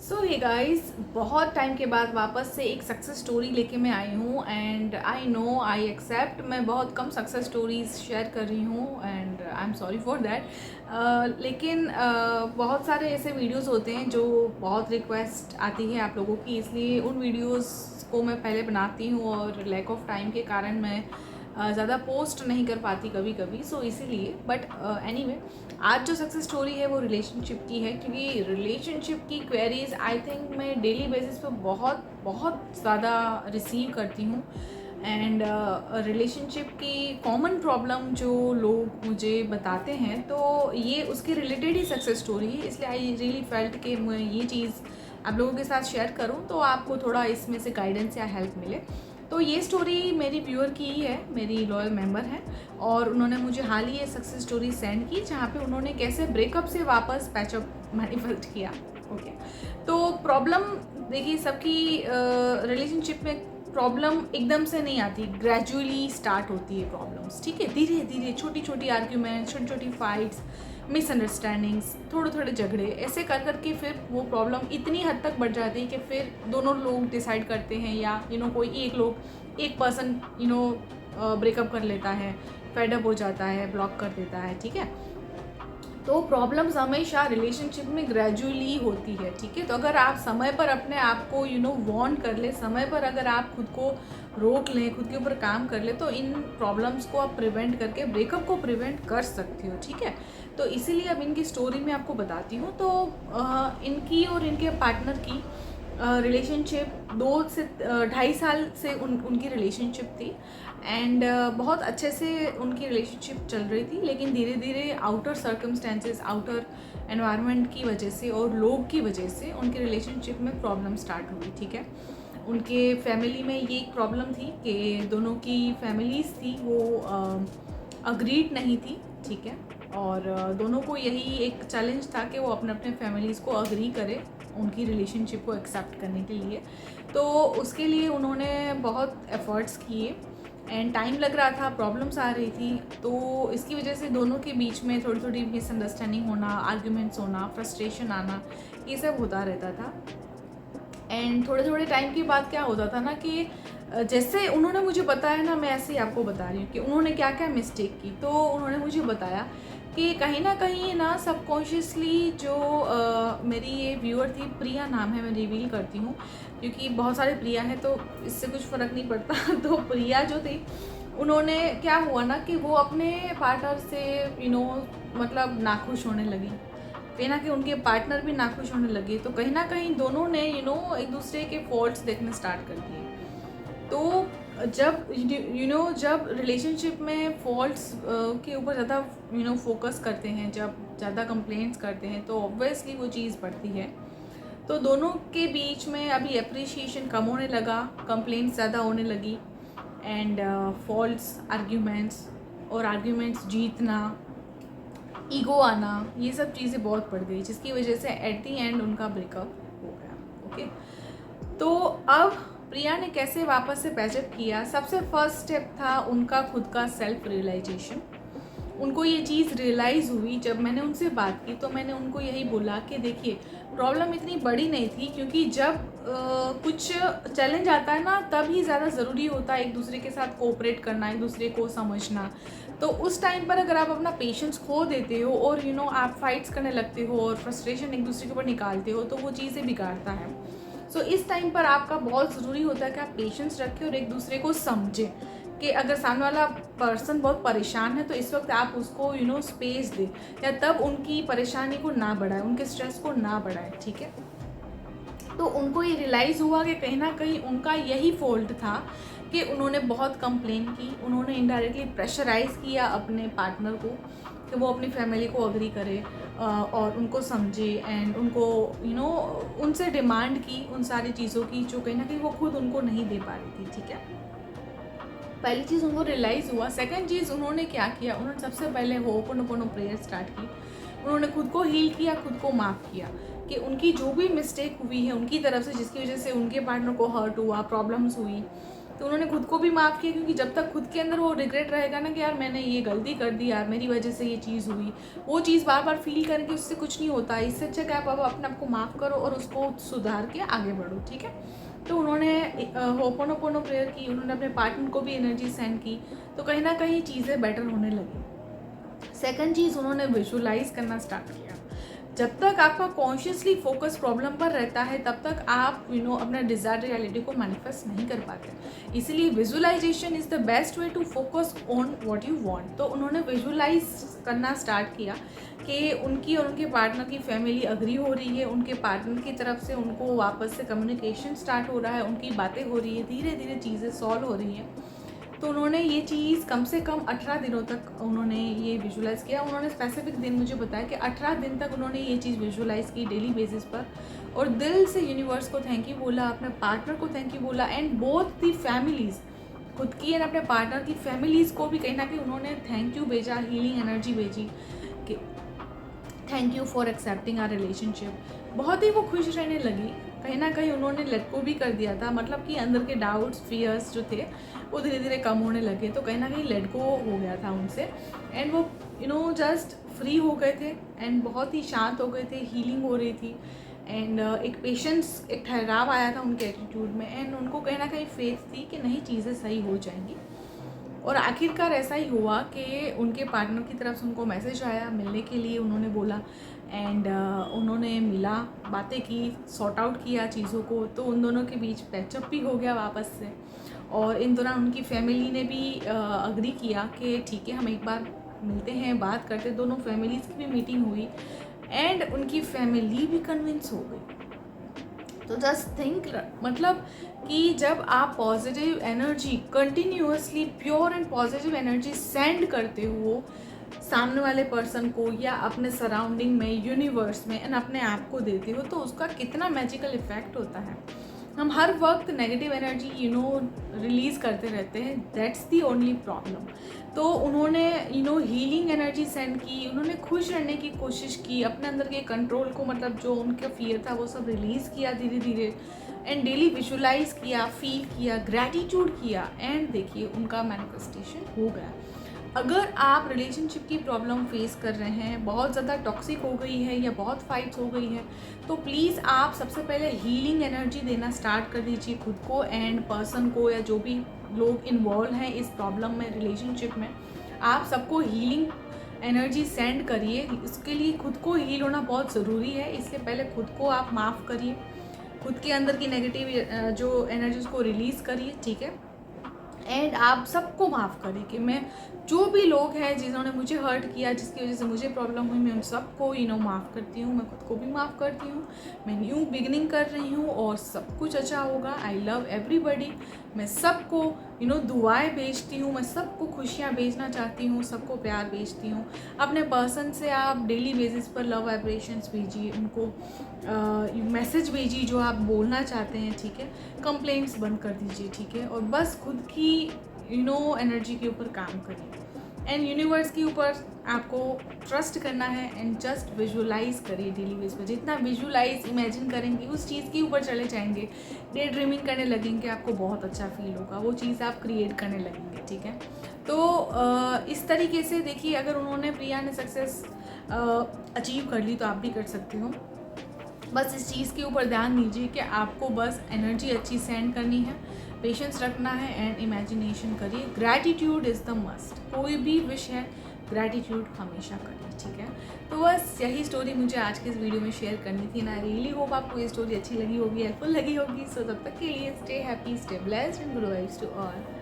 सो hey guys, बहुत time के बाद वापस से एक सक्सेस स्टोरी लेके मैं आई हूँ and I know I accept मैं बहुत कम सक्सेस स्टोरीज शेयर कर रही हूँ and I am sorry for that. लेकिन बहुत सारे ऐसे वीडियोस होते हैं जो बहुत रिक्वेस्ट आती है आप लोगों की, इसलिए उन वीडियोस को मैं पहले बनाती हूँ और लैक ऑफ टाइम के कारण मैं ज़्यादा पोस्ट नहीं कर पाती कभी कभी, सो इसीलिए। बट एनीवे, आज जो सक्सेस स्टोरी है वो रिलेशनशिप की है, क्योंकि रिलेशनशिप की क्वेरीज आई थिंक मैं डेली बेसिस पे बहुत बहुत ज़्यादा रिसीव करती हूँ। एंड रिलेशनशिप की कॉमन प्रॉब्लम जो लोग मुझे बताते हैं, तो ये उसके रिलेटेड ही सक्सेस स्टोरी है, इसलिए आई रियली फेल्ट कि मैं ये चीज़ आप लोगों के साथ शेयर करूँ तो आपको थोड़ा इसमें से गाइडेंस या हेल्प मिले। तो ये स्टोरी मेरी व्यूअर की ही है, मेरी लॉयल मेंबर हैं और उन्होंने मुझे हाल ही ये सक्सेस स्टोरी सेंड की, जहाँ पे उन्होंने कैसे ब्रेकअप से वापस पैचअप मैनिफेस्ट किया। ओके, तो प्रॉब्लम देखिए, सबकी रिलेशनशिप में प्रॉब्लम एकदम से नहीं आती, ग्रेजुअली स्टार्ट होती है प्रॉब्लम्स। ठीक है, धीरे धीरे छोटी छोटी आर्ग्यूमेंट, छोटी छोटी फाइट्स, मिसअंडरस्टैंडिंग्स, थोड़े थोड़े झगड़े, ऐसे कर करके फिर वो प्रॉब्लम इतनी हद तक बढ़ जाती है कि फिर दोनों लोग डिसाइड करते हैं, या कोई एक पर्सन ब्रेकअप कर लेता है, फेडअप हो जाता है, ब्लॉक कर देता है। ठीक है, तो प्रॉब्लम्स हमेशा रिलेशनशिप में ग्रेजुअली होती है। ठीक है, तो अगर आप समय पर अपने आप को वार्न कर ले, समय पर अगर आप खुद को रोक लें, खुद के ऊपर काम कर ले, तो इन प्रॉब्लम्स को आप प्रिवेंट करके ब्रेकअप को प्रिवेंट कर सकती हो। ठीक है, तो इसीलिए अब इनकी स्टोरी मैं आपको बताती हूँ। तो इनकी और इनके पार्टनर की रिलेशनशिप 2 से 2.5 साल से उनकी रिलेशनशिप थी एंड बहुत अच्छे से उनकी रिलेशनशिप चल रही थी, लेकिन धीरे धीरे आउटर सर्कमस्टेंसेस, आउटर एनवायरनमेंट की वजह से और लोग की वजह से उनकी रिलेशनशिप में प्रॉब्लम स्टार्ट हुई। ठीक है, उनके फैमिली में ये एक प्रॉब्लम थी कि दोनों की फैमिलीज़ थी वो अग्रीड नहीं थी। ठीक है, और दोनों को यही एक चैलेंज था कि वो अपने अपने फैमिलीज़ को अग्री करें उनकी रिलेशनशिप को एक्सेप्ट करने के लिए। तो उसके लिए उन्होंने बहुत एफ़र्ट्स किए एंड टाइम लग रहा था, प्रॉब्लम्स आ रही थी, तो इसकी वजह से दोनों के बीच में थोड़ी थोड़ी मिसअंडरस्टैंडिंग होना, आर्ग्यूमेंट्स होना, फ्रस्ट्रेशन आना, ये सब होता रहता था। एंड थोड़े थोड़े टाइम के बाद क्या होता था ना कि जैसे उन्होंने मुझे बताया ना, मैं ऐसे ही आपको बता रही हूँ कि उन्होंने क्या क्या मिस्टेक की। तो उन्होंने मुझे बताया कि कहीं ना कहीं ना सबकॉन्शियसली जो मेरी ये व्यूअर थी, प्रिया नाम है, मैं रिवील करती हूँ क्योंकि बहुत सारे प्रिया हैं तो इससे कुछ फ़र्क नहीं पड़ता। तो प्रिया जो थी, उन्होंने क्या हुआ ना कि वो अपने पार्टनर से मतलब नाखुश होने लगी, कहीं ना कहीं उनके पार्टनर भी नाखुश होने लगे, तो कहीं ना कहीं दोनों ने एक दूसरे के फॉल्ट्स देखने स्टार्ट कर दिए। तो जब रिलेशनशिप में फॉल्ट्स के ऊपर ज़्यादा फोकस करते हैं, जब ज़्यादा कंप्लेंट्स करते हैं, तो ऑब्वियसली वो चीज़ बढ़ती है। तो दोनों के बीच में अभी अप्रिशिएशन कम होने लगा, कंप्लेंट्स ज़्यादा होने लगी एंड फॉल्ट्स, आर्ग्यूमेंट्स और आर्ग्यूमेंट्स जीतना, ईगो आना, ये सब चीज़ें बहुत बढ़ गई, जिसकी वजह से एट दी एंड उनका ब्रेकअप हो गया। ओके, तो अब प्रिया ने कैसे वापस से पैचअप किया? सबसे फर्स्ट स्टेप था उनका खुद का सेल्फ रियलाइजेशन। उनको ये चीज़ रियलाइज़ हुई जब मैंने उनसे बात की, तो मैंने उनको यही बोला कि देखिए, प्रॉब्लम इतनी बड़ी नहीं थी, क्योंकि जब कुछ चैलेंज आता है ना, तब ही ज़्यादा ज़रूरी होता है एक दूसरे के साथ कोऑपरेट करना, एक दूसरे को समझना। तो उस टाइम पर अगर आप अपना पेशेंस खो देते हो और आप फाइट्स करने लगते हो और फ्रस्ट्रेशन एक दूसरे के ऊपर निकालते हो, तो वो चीज़ें बिगाड़ता है। सो इस टाइम पर आपका बहुत ज़रूरी होता है कि आप पेशेंस रखें और एक दूसरे को समझें कि अगर सामने वाला पर्सन बहुत परेशान है, तो इस वक्त आप उसको स्पेस दें, या तब उनकी परेशानी को ना बढ़ाएं, उनके स्ट्रेस को ना बढ़ाएं। ठीक है, तो उनको ये रियलाइज़ हुआ कि कहीं ना कहीं उनका यही फॉल्ट था कि उन्होंने बहुत कंप्लेन की, उन्होंने इनडायरेक्टली प्रेशराइज़ किया अपने पार्टनर को कि वो अपनी फैमिली को अग्री करे और उनको समझे एंड उनको उनसे डिमांड की उन सारी चीज़ों की जो कहीं ना कहीं वो खुद उनको नहीं दे पा रही थी। ठीक है, पहली चीज़ उनको रियलाइज़ हुआ। सेकंड चीज़ उन्होंने क्या किया, उन्होंने सबसे पहले होपोनोपोनो प्रेयर स्टार्ट की। उन्होंने खुद को हील किया, खुद को माफ़ किया कि उनकी जो भी मिस्टेक हुई है उनकी तरफ से, जिसकी वजह से उनके पार्टनर को हर्ट हुआ, प्रॉब्लम्स हुई, तो उन्होंने खुद को भी माफ़ किया, क्योंकि जब तक खुद के अंदर वो रिग्रेट रहेगा ना कि यार मैंने ये गलती कर दी, यार मेरी वजह से ये चीज़ हुई, वो चीज़ बार बार फील करेंगे, उससे कुछ नहीं होता। इससे अच्छा क्या, आप अपने आप को माफ़ करो और उसको सुधार के आगे बढ़ो, ठीक है। तो उन्होंने होपोनोपोनो प्रेयर की, उन्होंने अपने पार्टनर को भी एनर्जी सेंड की, तो कहीं ना कहीं चीज़ें बेटर होने लगी। सेकंड चीज़, उन्होंने विजुलाइज करना स्टार्ट किया। जब तक आपका कॉन्शियसली फोकस प्रॉब्लम पर रहता है तब तक आप अपना डिजायर्ड रियलिटी को मैनिफेस्ट नहीं कर पाते। इसीलिए visualization is the best way to focus on what you want. तो उन्होंने विजुअलाइज करना स्टार्ट किया कि उनकी और उनके पार्टनर की फैमिली अग्री हो रही है, उनके पार्टनर की तरफ से उनको वापस से कम्युनिकेशन स्टार्ट हो रहा है, उनकी बातें हो रही है, धीरे धीरे चीज़ें सॉल्व हो रही हैं। तो उन्होंने ये चीज़ कम से कम 18 दिनों तक उन्होंने ये विजुलाइज़ किया। उन्होंने स्पेसिफिक दिन मुझे बताया कि 18 दिन तक उन्होंने ये चीज़ विजुलाइज़ की डेली बेसिस पर, और दिल से यूनिवर्स को थैंक यू बोला, अपने पार्टनर को थैंक यू बोला, एंड बोथ दी फैमिलीज़, खुद की एंड अपने पार्टनर की फैमिलीज़ को भी कहीं ना कहीं उन्होंने थैंक यू भेजा, हीलिंग एनर्जी भेजी कि thank you for accepting our relationship. बहुत ही वो खुश रहने लगी। कहीं ना कहीं उन्होंने लेट को भी कर दिया था, मतलब कि अंदर के डाउट्स फियर्स जो थे वो धीरे धीरे कम होने लगे, तो कहीं ना कहीं लेट को हो गया था उनसे, एंड वो जस्ट फ्री हो गए थे एंड बहुत ही शांत हो गए थे, हीलिंग हो रही थी, एंड एक पेशेंस, एक ठहराव आया था उनके एटीट्यूड में, एंड उनको कहीं ना कहीं फेथ थी कि नहीं चीज़ें सही हो जाएंगी। और आखिरकार ऐसा ही हुआ कि उनके पार्टनर की तरफ से उनको मैसेज आया मिलने के लिए, उन्होंने बोला, एंड उन्होंने मिला, बातें की, सॉर्ट आउट किया चीज़ों को, तो उन दोनों के बीच पैचअप भी हो गया वापस से। और इन दौरान उनकी फैमिली ने भी अग्री किया कि ठीक है हम एक बार मिलते हैं, बात करते। दोनों फैमिलीज़ की भी मीटिंग हुई एंड उनकी फैमिली भी कन्विंस हो गई। तो जस्ट थिंक, मतलब कि जब आप positive energy continuously, pure and positive energy send करते हो सामने वाले पर्सन को या अपने सराउंडिंग में, यूनिवर्स में, एंड अपने आप को देते हो, तो उसका कितना मैजिकल इफेक्ट होता है। हम हर वक्त नेगेटिव एनर्जी रिलीज़ करते रहते हैं, दैट्स दी ओनली प्रॉब्लम। तो उन्होंने हीलिंग एनर्जी सेंड की, उन्होंने खुश रहने की कोशिश की, अपने अंदर के कंट्रोल को, मतलब जो उनका फियर था वो सब रिलीज़ किया धीरे धीरे, एंड डेली विजुलाइज किया, फील किया, ग्रैटिट्यूड किया, एंड देखिए उनका मैनिफेस्टेशन हो गया। अगर आप रिलेशनशिप की प्रॉब्लम फेस कर रहे हैं, बहुत ज़्यादा टॉक्सिक हो गई है या बहुत फाइट्स हो गई है, तो प्लीज़ आप सबसे पहले हीलिंग एनर्जी देना स्टार्ट कर दीजिए खुद को एंड पर्सन को, या जो भी लोग इन्वॉल्व हैं इस प्रॉब्लम में, रिलेशनशिप में, आप सबको हीलिंग एनर्जी सेंड करिए। इसके लिए खुद को हील होना बहुत ज़रूरी है, इससे पहले खुद को आप माफ़ करिए, खुद के अंदर की नेगेटिव जो एनर्जी को रिलीज़ करिए, ठीक है। एंड आप सबको माफ़ करें कि मैं जो भी लोग हैं जिन्होंने मुझे हर्ट किया, जिसकी वजह से मुझे प्रॉब्लम हुई, मैं उन सबको माफ़ करती हूँ, मैं खुद को भी माफ़ करती हूँ। मैं न्यू बिगनिंग कर रही हूँ और सब कुछ अच्छा होगा। I love everybody. मैं सबको दुआएं भेजती हूँ, मैं सबको खुशियाँ भेजना चाहती हूँ, सबको प्यार भेजती हूँ। अपने पर्सन से आप डेली बेसिस पर लव वाइब्रेशंस भेजिए, उनको मैसेज भेजिए जो आप बोलना चाहते हैं, ठीक है। कंप्लेंट्स बंद कर दीजिए, ठीक है। और बस खुद की एनर्जी के ऊपर काम करिए एंड यूनिवर्स के ऊपर आपको ट्रस्ट करना है, एंड जस्ट विजुलाइज करिए डेली बेस पर। जितना विजुलाइज, इमेजिन करेंगे, उस चीज़ के ऊपर चले जाएंगे, डे ड्रीमिंग करने लगेंगे, आपको बहुत अच्छा फील होगा, वो चीज़ आप क्रिएट करने लगेंगे, ठीक है। तो इस तरीके से देखिए, अगर उन्होंने, प्रिया ने सक्सेस अचीव कर ली तो आप भी कर सकते हो। बस इस चीज़ के ऊपर ध्यान दीजिए कि आपको बस एनर्जी अच्छी सेंड करनी है, पेशेंस रखना है, एंड इमेजिनेशन करिए। Gratitude is the must. कोई भी विश है, ग्रैटिट्यूड हमेशा करिए, ठीक है। तो बस यही स्टोरी मुझे आज के इस वीडियो में शेयर करनी थी ना। रियली होप आपको ये स्टोरी अच्छी लगी होगी, हेल्पफुल लगी होगी। सो तब तक के लिए stay happy, stay blessed and good vibes to all.